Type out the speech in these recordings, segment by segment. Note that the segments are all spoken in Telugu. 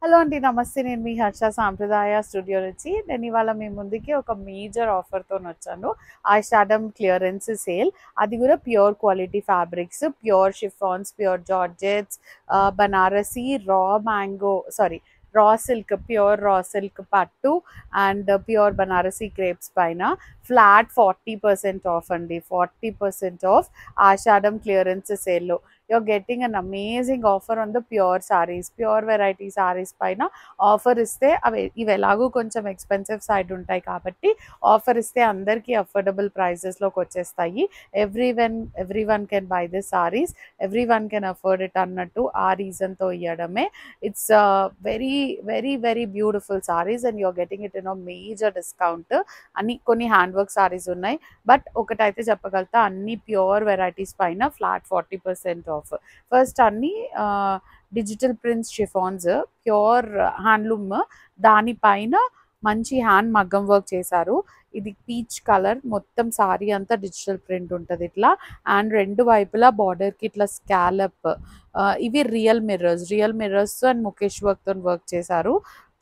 హలో అండి. నమస్తే. నేను మీ హర్ష సాంప్రదాయ స్టూడియో నుంచి. నేను ఇవాళ మీ ముందుకి ఒక మేజర్ ఆఫర్‌తోనొచ్చాను. ఆషాఢం క్లియరెన్స్ సేల్. అది కూడా pure quality fabrics, pure chiffons, pure georgettes, Banarasi, raw silk, pure raw silk పట్టు అండ్ ప్యూర్ బనారసి క్రేప్స్ పైన ఫ్లాట్ 40% ఆఫ్ అండి. 40% ఆఫ్ ఆషాఢం క్లియరెన్స్ సేల్‌లో. You're getting an amazing offer on the pure sarees, pure variety sarees పైన ఆఫర్ ఇస్తే ఇవి ఎలాగో కొంచెం ఎక్స్పెన్సివ్ సైడ్ ఉంటాయి కాబట్టి ఆఫర్ ఇస్తే అందరికీ అఫోర్డబుల్ ప్రైసెస్లోకి వచ్చేస్తాయి. Every one can buy this saris, every one can afford it అన్నట్టు ఆ రీజన్తో ఇవ్వడమే. It's very very very beautiful saris and you're getting it in major discount. కొన్ని హ్యాండ్ వర్క్ సారీస్ ఉన్నాయి, బట్ ఒకటైతే చెప్పగలుగుతా, అన్ని ప్యూర్ వెరైటీస్ పైన ఫ్లాట్ 40% ఆఫ్. ఫస్ట్ అన్ని digital prints chiffons, pure handloom, దానిపైన మంచి హ్యాండ్ మగ్గం వర్క్ చేశారు. ఇది పీచ్ కలర్, మొత్తం సారీ అంతా డిజిటల్ ప్రింట్ ఉంటుంది ఇట్లా. అండ్ రెండు వైపులా బార్డర్కి ఇట్లా స్కాలప్. ఇవి రియల్ మిర్రర్స్ అండ్ ముఖేష్ వర్క్తో వర్క్ చేశారు.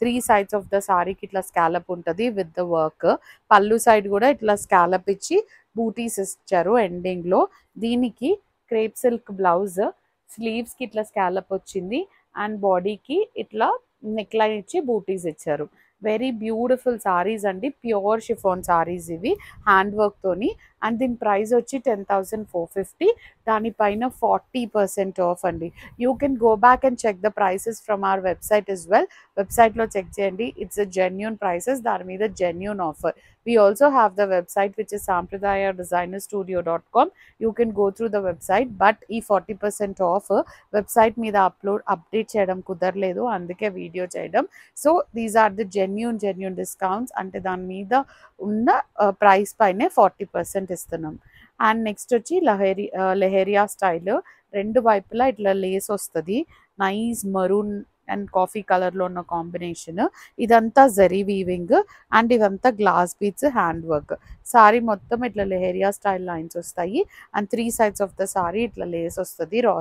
3 sides ఆఫ్ ద సారీకి ఇట్లా స్కాలప్ ఉంటుంది విత్ ద వర్క్. పళ్ళు సైడ్ కూడా ఇట్లా స్కాలప్ ఇచ్చి బూటీస్ ఇచ్చారు ఎండింగ్లో. దీనికి క్రేప్ సిల్క్ బ్లౌజ్, స్లీవ్స్కి ఇట్లా స్కాలప్ వచ్చింది అండ్ బాడీకి ఇట్లా నెక్ లైన్ ఇచ్చి బూటీస్ ఇచ్చారు. వెరీ బ్యూటిఫుల్ సారీస్ అండి, ప్యూర్ షిఫాన్ సారీస్ ఇవి హ్యాండ్ వర్క్తోని. అండ్ దీని ప్రైస్ వచ్చి 10,450. దానిపైన 40% ఆఫ్ అండి. You can go back and check the prices from our website as well. వెబ్సైట్లో చెక్ చేయండి, ఇట్స్ అ జెన్యూన్ ప్రైసెస్, దాని మీద genuine offer. We also have the website which is sampradayadesignerstudio.com. You can go through the website, but ఈ 40% ఆఫ్ వెబ్సైట్ మీద అప్డేట్ చేయడం కుదరలేదు, అందుకే వీడియో చేయడం. So these are the genuine discounts, అంటే దాని మీద ఉన్న ప్రైస్ పైనే 40% ఇస్తున్నాం. అండ్ నెక్స్ట్ వచ్చి లెహేరియా స్టైల్. రెండు వైపులా ఇట్లా లేస్ వస్తుంది, నైస్ మరూన్ అండ్ కాఫీ కలర్లో ఉన్న కాంబినేషన్. ఇదంతా జరీ వీవింగ్ అండ్ ఇవంతా glass beads hand work. Sari మొత్తం ఇట్లా లెహేరియా స్టైల్ లైన్స్ వస్తాయి and 3 sides of the sari ఇట్లా లేస్ వస్తుంది. రా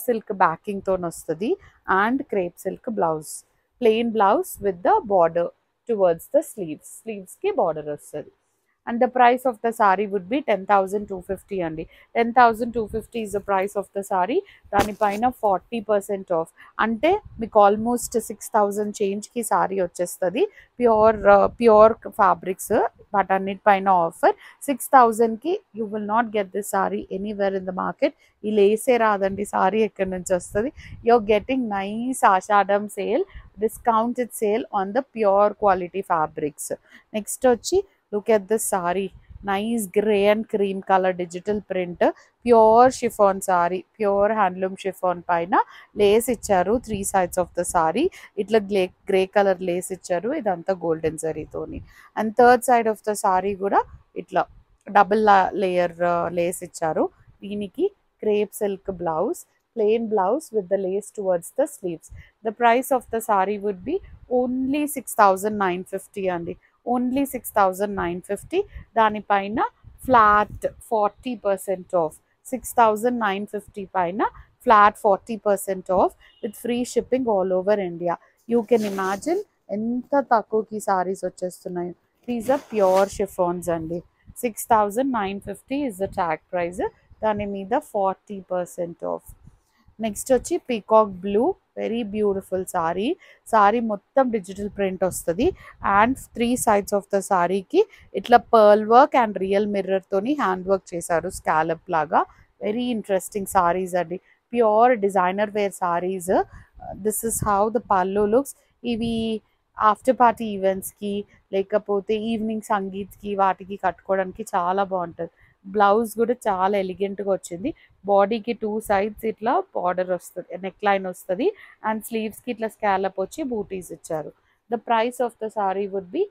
సిల్క్ బ్యాకింగ్తో వస్తుంది and crepe silk blouse, plain blouse with the border towards the స్లీవ్స్కి బార్డర్ వస్తుంది. And the price of the saree would be 10,250 అండి. 10,250 is the price of the saree. దానిపైన 40% ఆఫ్, అంటే మీకు ఆల్మోస్ట్ 6,000 చేంజ్కి సారీ వచ్చేస్తుంది. ప్యూర్ ఫ్యాబ్రిక్స్ వాటన్నిటిపైన ఆఫర్. 6,000కి you will not get this sari anywhere in the market. ఈ లేసే రాదండి, సారీ ఎక్కడి నుంచి వస్తుంది. You're getting nice Ashadham sale, discounted sale on the pure quality fabrics. Next వచ్చి look at this saree, nice gray and cream color digital print, pure chiffon saree, pure handloom chiffon paina lace icharu 3 sides of the saree. Itla gray color lace icharu, idantha golden zari toni. And third side of the saree kuda itla double layer lace icharu. Deeniki crepe silk blouse, plain blouse with the lace towards the sleeves. The price of the saree would be only 6,950 andi, only 6,950. దానిపైన ఫ్లాట్ 40% ఆఫ్. 6,950 పైన flat 40% off with free shipping all over India. You can imagine ఎంత తక్కువకి సారీస్ వచ్చేస్తున్నాయి. దీస్ ఆర్ ప్యూర్ షిఫాన్స్ అండి. 6,950 ఇస్ ద ట్యాగ్ ప్రైజ్, దాని మీద 40% ఆఫ్. నెక్స్ట్ వచ్చి peacock blue, very beautiful sari మొత్తం డిజిటల్ ప్రింట్ వస్తుంది అండ్ 3 sides ఆఫ్ ద సారీకి ఇట్లా పర్ల్ వర్క్ అండ్ రియల్ మిర్రర్తోని హ్యాండ్ వర్క్ చేశారు స్కాలప్ లాగా. వెరీ ఇంట్రెస్టింగ్ సారీస్ అండి, pure designer wear saris. This is how the pallu looks. ఇవి ఆఫ్టర్ పార్టీ ఈవెంట్స్కి లేకపోతే ఈవినింగ్ సంగీత్కి వాటికి కట్టుకోవడానికి చాలా బాగుంటుంది. బ్లౌజ్ కూడా చాలా ఎలిగెంట్గా వచ్చింది. బాడీకి 2 sides ఇట్లా బార్డర్ వస్తుంది, నెక్ లైన్ వస్తుంది అండ్ స్లీవ్స్కి ఇట్లా స్కాలప్ వచ్చి బూటీస్ ఇచ్చారు. The price of the sari would be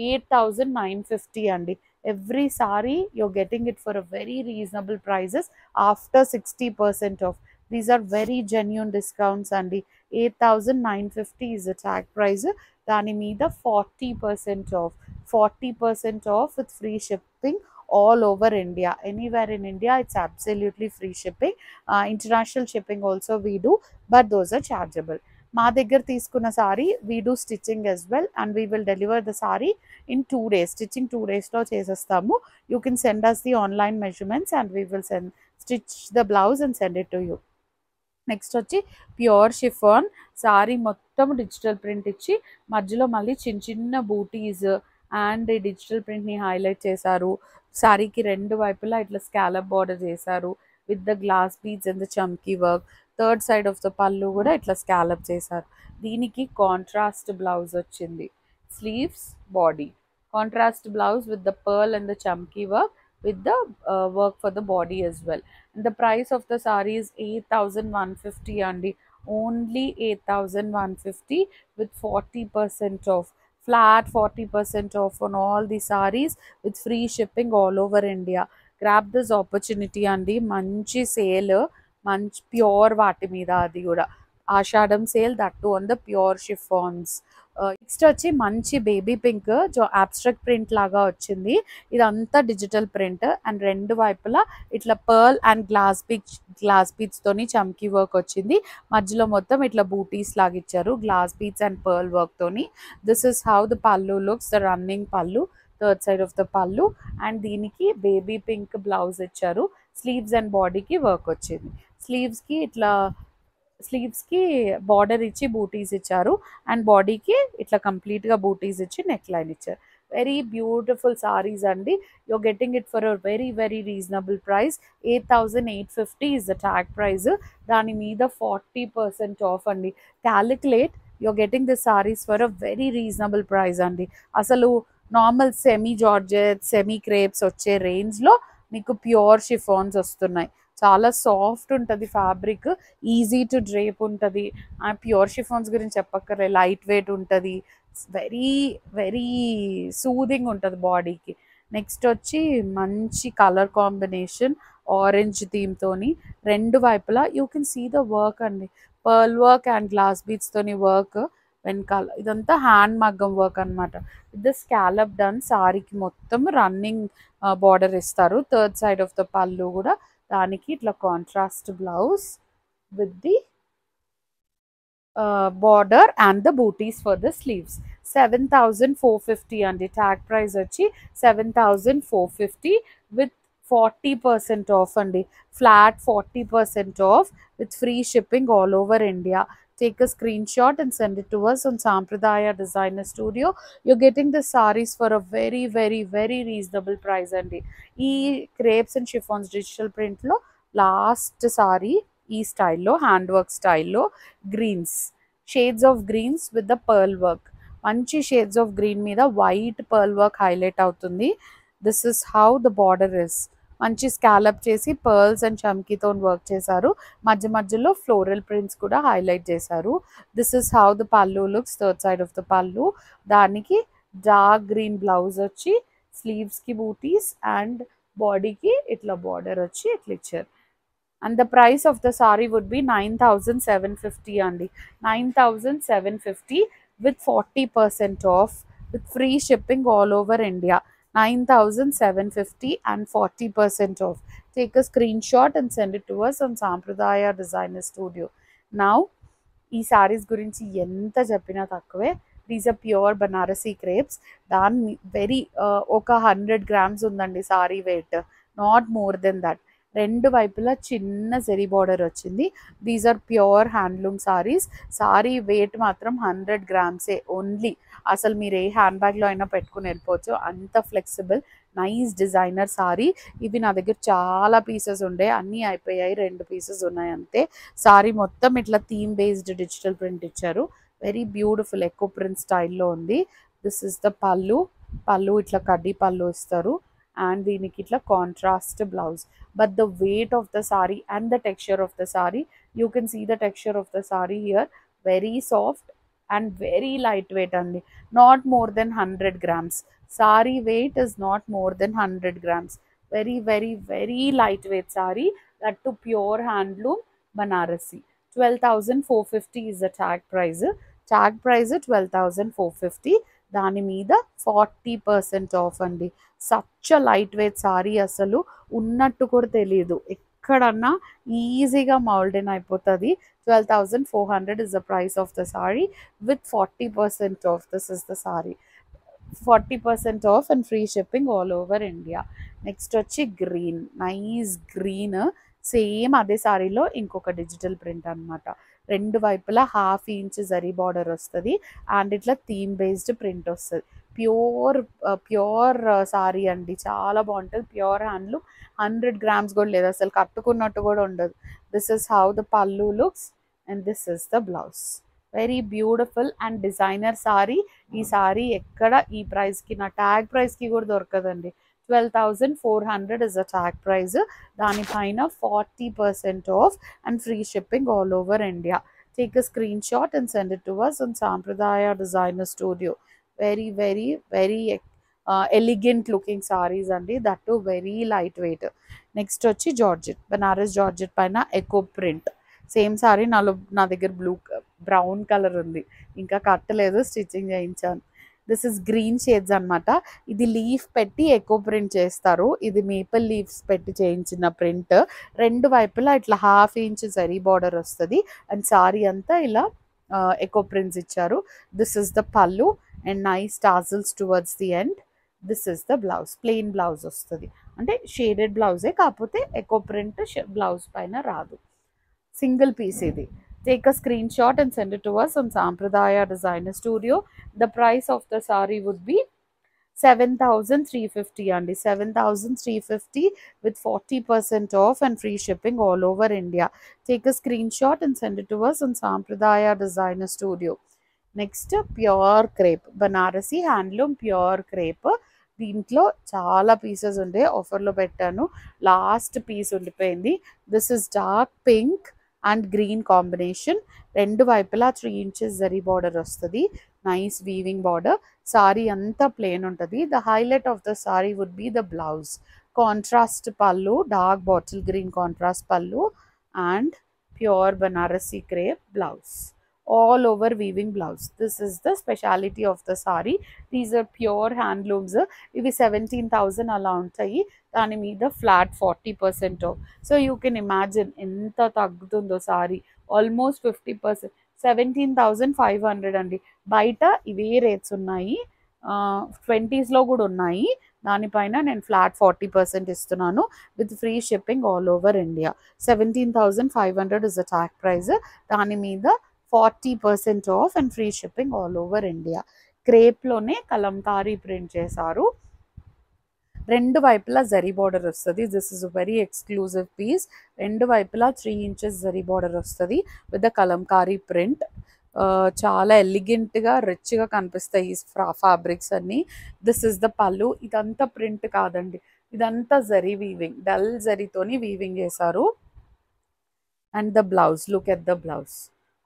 8,950 అండి. Every sari you're getting it for a very reasonable prices after 60% off. These are very genuine discounts అండి. 8,950 ఇస్ ద ట్యాగ్ ప్రైజ్, దాని మీద 40% off. 40% off with free shipping all over India. Anywhere in India, it's absolutely free shipping. International shipping also we do, but those are chargeable. మా దగ్గర తీసుకున్న sorry we do stitching as well and we will deliver the saree in 2 days. Stitching 2 daysలో చేసేస్తాము. You can send us the online measurements and we will stitch the blouse and send it to you. Next వచ్చి ప్యూర్ షిఫాన్ సారీ మొత్తం డిజిటల్ ప్రింట్ ఇచ్చి మధ్యలో మళ్ళీ చిన్న చిన్న బూటీస్ అండ్ ఈ డిజిటల్ ప్రింట్ని హైలైట్ చేశారు. సారీకి రెండు వైపులా ఇట్లా స్కాలప్ బార్డర్ చేశారు with the glass beads and the chamki work. Third side of the pallu కూడా ఇట్లా స్కాలప్ చేశారు. దీనికి కాంట్రాస్ట్ బ్లౌజ్ వచ్చింది. Sleeves, body contrast blouse with the pearl and the chamki work with the work for the body as well. And the price of the saree is 8,150 andi, only 8,150 with 40% off, flat 40% off on all the sarees with free shipping all over India. Grab this opportunity andi, manchi sale, manchi pure vaati meeda adi kuda ashadam sale, that too on the pure chiffons. Next వచ్చి మంచి బేబీ పింక్ జో అబ్స్ట్రాక్ట్ ప్రింట్ లాగా వచ్చింది. ఇదంతా డిజిటల్ ప్రింట్ అండ్ రెండు వైపులా ఇట్లా పర్ల్ అండ్ గ్లాస్ బీడ్స్ తోని చమ్కీ వర్క్ వచ్చింది. మధ్యలో మొత్తం ఇట్లా బూటీస్ లాగా ఇచ్చారు glass beads and pearl work తోని. This is how the pallu looks, the running పల్లు, థర్డ్ సైడ్ ఆఫ్ ద పల్లు. అండ్ దీనికి బేబీ పింక్ బ్లౌజ్ ఇచ్చారు. స్లీవ్స్ అండ్ బాడీకి వర్క్ వచ్చింది. స్లీవ్స్కి బార్డర్ ఇచ్చి బూటీస్ ఇచ్చారు అండ్ బాడీకి ఇట్లా కంప్లీట్గా బూటీస్ ఇచ్చి నెక్ లైన్ ఇచ్చారు. వెరీ బ్యూటిఫుల్ సారీస్ అండి. Your getting it for a very very reasonable price. 8,850 is the tag price. దాని మీద 40% ఆఫ్ అండి. Calculate, you're getting the saris for a very reasonable price అండి. అసలు normal semi georgette, semi crepes వచ్చే రేంజ్లో మీకు ప్యూర్ షిఫాన్స్ వస్తున్నాయి. చాలా సాఫ్ట్ ఉంటుంది ఫ్యాబ్రిక్, ఈజీ టు డ్రేప్ ఉంటుంది. ప్యూర్ షిఫాన్స్ గురించి చెప్పక్కర్లే, లైట్ వెయిట్ ఉంటుంది, వెరీ వెరీ సూదింగ్ ఉంటుంది బాడీకి. నెక్స్ట్ వచ్చి మంచి కలర్ కాంబినేషన్ ఆరెంజ్ థీమ్తోని రెండు వైపులా you can see the work అండి. పర్ల్ వర్క్ అండ్ గ్లాస్ బీడ్స్తోని వర్క్ వెనకాల. ఇదంతా హ్యాండ్ మగ్గం వర్క్ అనమాట. ఇది స్కాలప్ డన్. సారీకి మొత్తం రన్నింగ్ బార్డర్ ఇస్తారు. Third side of the pallu కూడా దానికి ఇట్లా contrast blouse with the border and the booties for the sleeves. 7,450 అండి. ట్యాగ్ ప్రైస్ వచ్చి 7,450 with 40% ఆఫ్ అండి. Flat 40% of with free shipping all over India. Take a screenshot and send it to us on Sampradaya Designer Studio. You're getting the sarees for a very very very reasonable price అండి. ఈ crepes and chiffons digital print లో లాస్ట్ సారీ ఈ స్టైల్లో, హ్యాండ్ వర్క్ స్టైల్లో, greens, shades of greens with the pearl work. మంచి షేడ్స్ ఆఫ్ గ్రీన్ మీద వైట్ పర్ల్ వర్క్ హైలైట్ అవుతుంది. This is how the border is. మంచి స్కాలప్ చేసి పర్ల్స్ అండ్ చమ్కీతో వర్క్ చేశారు. మధ్య మధ్యలో ఫ్లోరల్ ప్రింట్స్ కూడా హైలైట్ చేశారు. This is how the pallu looks, third side of the pallu. దానికి డార్క్ గ్రీన్ బ్లౌజ్ వచ్చి స్లీవ్స్కి బూటీస్ అండ్ బాడీకి ఇట్లా బార్డర్ వచ్చి ఇట్లా ఇచ్చారు. And the price of the saree would be 9,750 andi. 9,750 with 40% off with free shipping all over India. 9,750 and 40% off. Take a screenshot and send it to us on Sampradaya Designer Studio. Now, ఈ sarees గురించి ఎంత చెప్పినా తక్కువే. These are pure Banarasi crepes. దాని వెరీ ఒక 100 grams ఉందండి sari weight, not more than that. రెండు వైపులా చిన్న జరీ బార్డర్ వచ్చింది. These are pure handloom saris. Sari weight మాత్రం 100 grams ఓన్లీ. అసలు మీరు ఏ హ్యాండ్ బ్యాగ్లో అయినా పెట్టుకుని వెళ్ళిపోవచ్చు, అంత ఫ్లెక్సిబుల్ నైస్ డిజైనర్ సారీ. ఇవి నా దగ్గర చాలా పీసెస్ ఉండే, అన్నీ అయిపోయాయి, 2 పీసెస్ ఉన్నాయి అంతే. సారీ మొత్తం ఇట్లా థీమ్ బేస్డ్ డిజిటల్ ప్రింట్ ఇచ్చారు. వెరీ బ్యూటిఫుల్ ఎకో ప్రింట్ స్టైల్లో ఉంది. దిస్ ఇస్ ద పళ్ళు ఇట్లా కడ్డీ పళ్ళు ఇస్తారు అండ్ దీనికి ఇట్లా contrast blouse. But the weight of the saree and the texture of the saree, you can see the texture of the saree here, very soft and very lightweight only, not more than 100 grams. Saree weight is not more than 100 grams. Very very very lightweight saree, that to pure handloom Banarasi. 12,450 is the tag price. Tag price 12,450. దాని మీద 40% ఆఫ్ అండి. సచ్ లైట్ వెయిట్ సారీ, అసలు ఉన్నట్టు కూడా తెలియదు, ఎక్కడన్నా ఈజీగా మౌల్డెన్ అయిపోతుంది. 12,400 is the price of the saree with 40% off. This is the saree. 40% off and free shipping all over India. Next వచ్చి గ్రీన్, నైస్ గ్రీన్, సేమ్ అదే సారీలో ఇంకొక డిజిటల్ ప్రింట్ అనమాట. రెండు వైపులా 1/2 ఇంచ్ జరీ బార్డర్ వస్తుంది అండ్ ఇట్లా థీమ్ బేస్డ్ ప్రింట్ వస్తుంది. ప్యూర్ సారీ అండి, చాలా బాగుంటుంది. ప్యూర్ హ్యాండ్లూమ్, 100 grams కూడా లేదు, అసలు కట్టుకున్నట్టు కూడా ఉండదు. This is how the pallu looks and this is the blouse. Very beautiful and designer sorry. ఈ సారీ ఎక్కడ ఈ ప్రైస్కి, నా ట్యాగ్ ప్రైస్కి కూడా దొరకదండి. 12,400 is the tag price. దానిపైన 40% off and free shipping all over India. Take a screenshot and send it to us on Sampradaya Designer Studio. Very, very, very elegant looking sarees andi, that too very lightweight. Next వచ్చి జార్జెట్, బనారస్ జార్జెట్ పైన ఎకో ప్రింట్. సేమ్ సారీ నా దగ్గర బ్రౌన్ కలర్ ఉంది, ఇంకా కట్టలేదు, స్టిచ్చింగ్ చేయించాను. దిస్ ఇస్ గ్రీన్ షేడ్స్ అనమాట. ఇది లీఫ్ పెట్టి ఎకో ప్రింట్ చేస్తారు, ఇది మేపల్ లీవ్స్ పెట్టి చేయించిన ప్రింట్. రెండు వైపులా ఇట్లా 1/2 ఇంచ్ జరీ బార్డర్ వస్తుంది అండ్ సారీ అంతా ఇలా ఎకో ప్రింట్స్ ఇచ్చారు. దిస్ ఇస్ ద పల్లు and nice tassels towards the end. This is the blouse, plain blouse వస్తుంది, అంటే షేడెడ్ బ్లౌజే, కాకపోతే ఎకో ప్రింట్ బ్లౌజ్ పైన రాదు. సింగిల్ పీస్ ఇది. Take a screenshot and send it to us on Sampradaya Designer Studio. The price of the saree would be 7,350 అండి, 7,350 with 40% off and free shipping all over India. Take a screenshot and send it to us on Sampradaya Designer Studio. Next, pure crepe, Banarasi handloom pure crepe. దీంట్లో చాలా పీసెస్ ఉండే, ఆఫర్లో పెట్టాను, లాస్ట్ పీస్ ఉండిపోయింది. This is dark pink and green combination. రెండు వైపులా 3 inches జరీ బార్డర్ వస్తుంది, నైస్ వీవింగ్ బార్డర్. సారీ అంతా ప్లెయిన్ ఉంటుంది. The highlight of the sari would be the blouse. Contrast pallu, dark bottle green contrast pallu and pure Banarasi crepe blouse. All over weaving blouse. This is the speciality of the saree. These are pure handlooms. ఇవి 17,000 అలా ఉంటాయి, దాని మీద flat 40% off. So you can imagine ఎంత తగ్గుతుందో సారీ, ఆల్మోస్ట్ 50%. 17,500 అండి. బయట ఇవే రేట్స్ ఉన్నాయి, 20s కూడా ఉన్నాయి. దానిపైన నేను ఫ్లాట్ 40% ఇస్తున్నాను with free shipping all over India. 17,500 is the tag price. దాని మీద 40% off and free shipping all over India. క్రేప్లోనే కలంకారీ ప్రింట్ చేశారు, రెండు వైపులా జరీ బార్డర్ వస్తుంది. This is very exclusive piece. రెండు వైపులా 3 inches జరీ బార్డర్ వస్తుంది విత్ ద కలంకారీ ప్రింట్. చాలా ఎలిగెంట్గా రిచ్గా కనిపిస్తాయి ఈ ఫ్యాబ్రిక్స్ అన్నీ. దిస్ ఇస్ ద పల్లు. ఇదంతా ప్రింట్ కాదండి, ఇదంతా జరీ వీవింగ్, డల్ జరీతోని వీవింగ్ చేశారు. And the blouse, look at the blouse.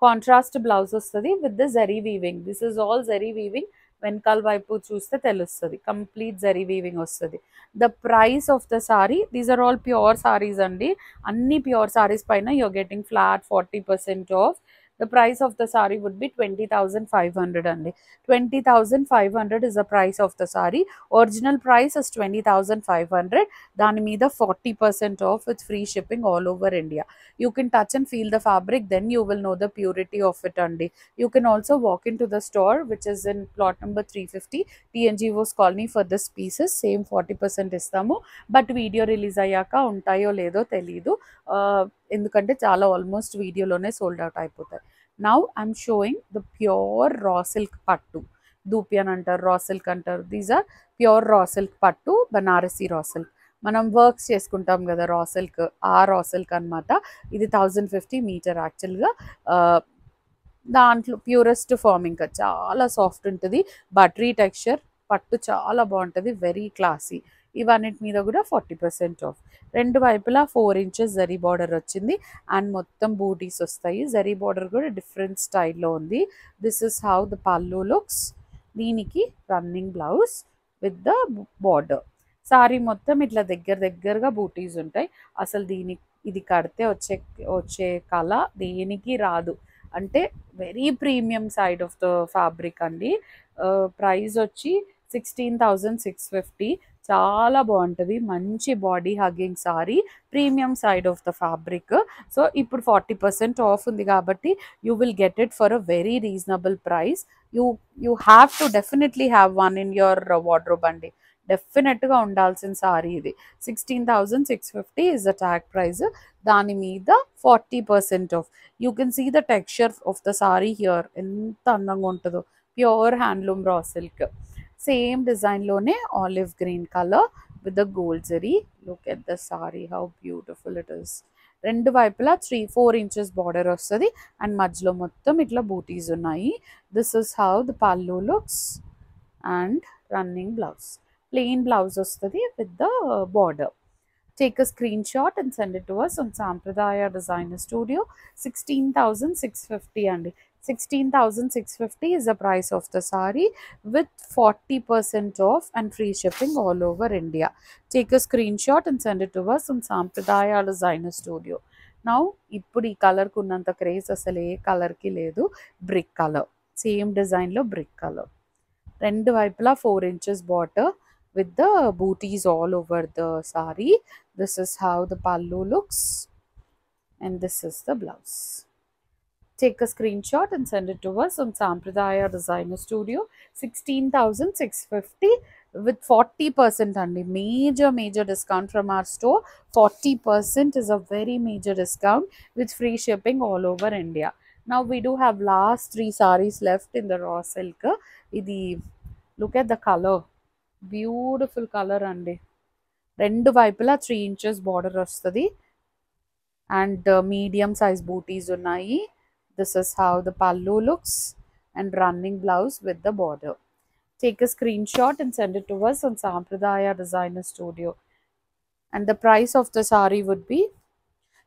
Contrast blouse వస్తుంది with the zari weaving. This is all zari weaving. వెనకాల వైపు చూస్తే తెలుస్తుంది, కంప్లీట్ జరీ వీవింగ్ వస్తుంది. The price of the sari, these are all pure saris అండి. అన్ని ప్యూర్ సారీస్ పైన you are getting flat 40% off. The price of the saree would be 20,500 అండి. 20,500 is the price of the saree. Original price is 20,500. దాని మీద 40% off with free shipping all over India. You can touch and feel the fabric, then you will know the purity of it అండి. You can also walk into the store which is in plot number 350 TNGO's colony for this pieces. Same 40% ఇస్తాము, బట్ వీడియో రిలీజ్ అయ్యాక ఉంటాయో లేదో తెలీదు, ఎందుకంటే చాలా ఆల్మోస్ట్ వీడియోలోనే సోల్డ్ అవుట్ అయిపోతాయి. Now I'm showing the pure raw silk పట్టు, దూపియన్ అంటారు, రా సిల్క్ అంటారు. These are pure raw silk పట్టు, బనారసి రా సిల్క్. మనం వర్క్స్ చేసుకుంటాం కదా రా సిల్క్, ఆ రా సిల్క్ అనమాట. ఇది 1050 మీటర్ యాక్చువల్గా. దాంట్లో ప్యూరెస్ట్ ఫామ్, ఇంకా చాలా సాఫ్ట్ ఉంటుంది, బటరీ టెక్స్చర్, పట్టు చాలా బాగుంటుంది, వెరీ క్లాసీ. ఇవన్నిటి మీద కూడా 40% ఆఫ్. రెండు వైపులా 4 inches జరీ బార్డర్ వచ్చింది అండ్ మొత్తం బూటీస్ వస్తాయి. జరీ బార్డర్ కూడా డిఫరెంట్ స్టైల్లో ఉంది. This is how the pallu looks. దీనికి running blouse with the border. Sorry మొత్తం ఇట్లా దగ్గరగా బూటీస్ ఉంటాయి. అసలు ఇది కడితే వచ్చే కళ దేనికి రాదు, అంటే very premium side of the fabric అండి. ప్రైస్ వచ్చి 16,650. చాలా బాగుంటుంది. మంచి body hugging sorry, premium side of the fabric. So ఇప్పుడు 40% ఆఫ్ ఉంది కాబట్టి you will get it for a very reasonable price. You have to definitely have one in your wardrobe అండి. డెఫినెట్గా ఉండాల్సిన సారీ ఇది. 16,650 ఇస్ ద ట్యాగ్ ప్రైస్. దాని మీద 40% off. You can see the texture of the sari here, ఎంత అందంగా ఉంటుందో. Pure handloom raw silk. Same డిజైన్లోనే olive green colour with the gold zari. Look at the sari, how beautiful it is. రెండు వైపులా 3-4 ఇంచెస్ బార్డర్ వస్తుంది అండ్ మధ్యలో మొత్తం ఇట్లా బూటీస్ ఉన్నాయి. This is how the pallu looks and running blouse. Plain blouse వస్తుంది with the border. Take a screenshot and send it to us on Sampradaya Designer Studio. 16,650 and 16,650 is the price of the saree with 40% off and free shipping all over India. Take a screenshot and send it to us on Sampradaya Designer Studio. Now, ఇప్పుడు ఈ కలర్ కున్నంత క్రేజ్ అసలు ఏ కలర్కి లేదు. బ్రిక్ కలర్, సేమ్ డిజైన్లో బ్రిక్ కలర్. రెండు వైపులా 4 inches border with the booties all over the saree. This is how the pallu looks and this is the blouse. Take a screenshot and send it to us on Sampradaya Designer Studio. 16,650 with 40% and major discount from our store. 40% is a very major discount with free shipping all over India. Now we do have last 3 sarees left in the raw silk. Look at the color, beautiful colour అండి. రెండు వైపులా 3 inches బార్డర్ వస్తుంది అండ్ మీడియం సైజ్ బూటీస్ ఉన్నాయి. This is how the pallu looks and running blouse with the border. Take a screen shot and send it to us on Sampradaya Designer Studio. And the price of the saree would be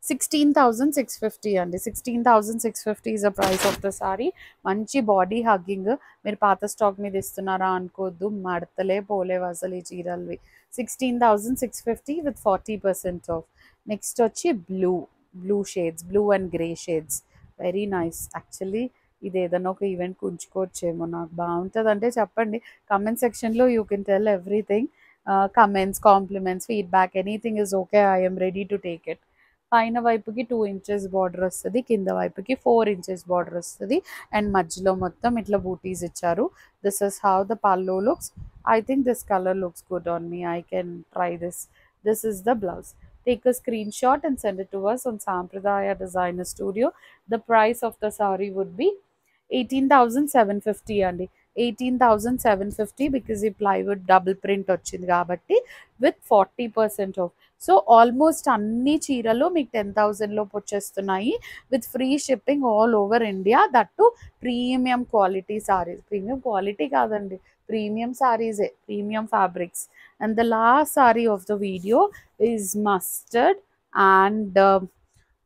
16,650 అండి. 16,650 is the price of the saree. మంచి బాడీ హగ్గింగ్. మీరు పాత స్టాక్ మీద ఇస్తున్నారా అనుకోవద్దు, మడతలే పోలేవు అసలు ఈ చీరలవి. 16,650 with 40% ఆఫ్. నెక్స్ట్ వచ్చి blue shades, blue and grey shades. Very nice. Actually ఇది ఏదైనా ఒక ఈవెంట్కి ఉంచుకోవచ్చేమో. నాకు బాగుంటుంది అంటే చెప్పండి కమెంట్ సెక్షన్లో. You can tell everything. Comments, compliments, feedback, anything is okay. I M ready to take it. పైన వైపుకి 2 inches బార్డర్ వస్తుంది, కింద వైపుకి 4 inches బార్డర్ వస్తుంది అండ్ మధ్యలో మొత్తం ఇట్లా బూటీస్ ఇచ్చారు. This is how the pallu looks. I think this colour looks good on me. I can try this. This is the blouse. Take a screenshot and send it to us on Sampradaya Designer Studio. The price of the saree would be 18,750 అండి. 18,750 బికాజ్ ఈ ప్లైవుడ్ డబుల్ ప్రింట్ వచ్చింది కాబట్టి విత్ 40% ఆఫ్. సో ఆల్మోస్ట్ అన్ని చీరలు మీకు 10,000లోపు వచ్చేస్తున్నాయి with free shipping all over India. That premium quality saris. Premium quality కాదండి, ప్రీమియం సారీసే, premium fabrics. And the last sari of the video is mustard and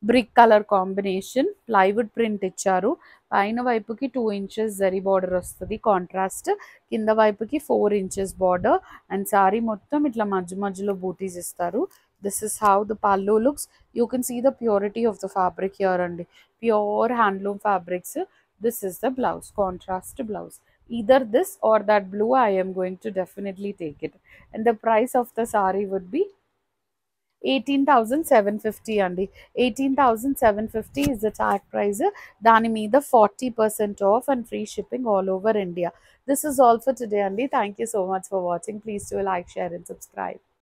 brick colour combination. Plywood print ఇచ్చారు. పైన వైపుకి 2 inches జరీ బార్డర్ వస్తుంది కాంట్రాస్ట్, కింద వైపుకి 4 inches బార్డర్ అండ్ సారీ మొత్తం ఇట్లా మధ్యలో బూటీస్ ఇస్తారు. This is how the pallu looks. You can see the purity of the fabric here అండి. Pure handloom fabrics. This is the blouse, contrast blouse. Either this or that blue, I am going to definitely take it. And the price of the saree would be 18,750 అండి. 18,750 is the tag price. దాని మీద 40% off and free shipping all over India. This is all for today అండి. Thank you so much for watching. Please do like, share and subscribe.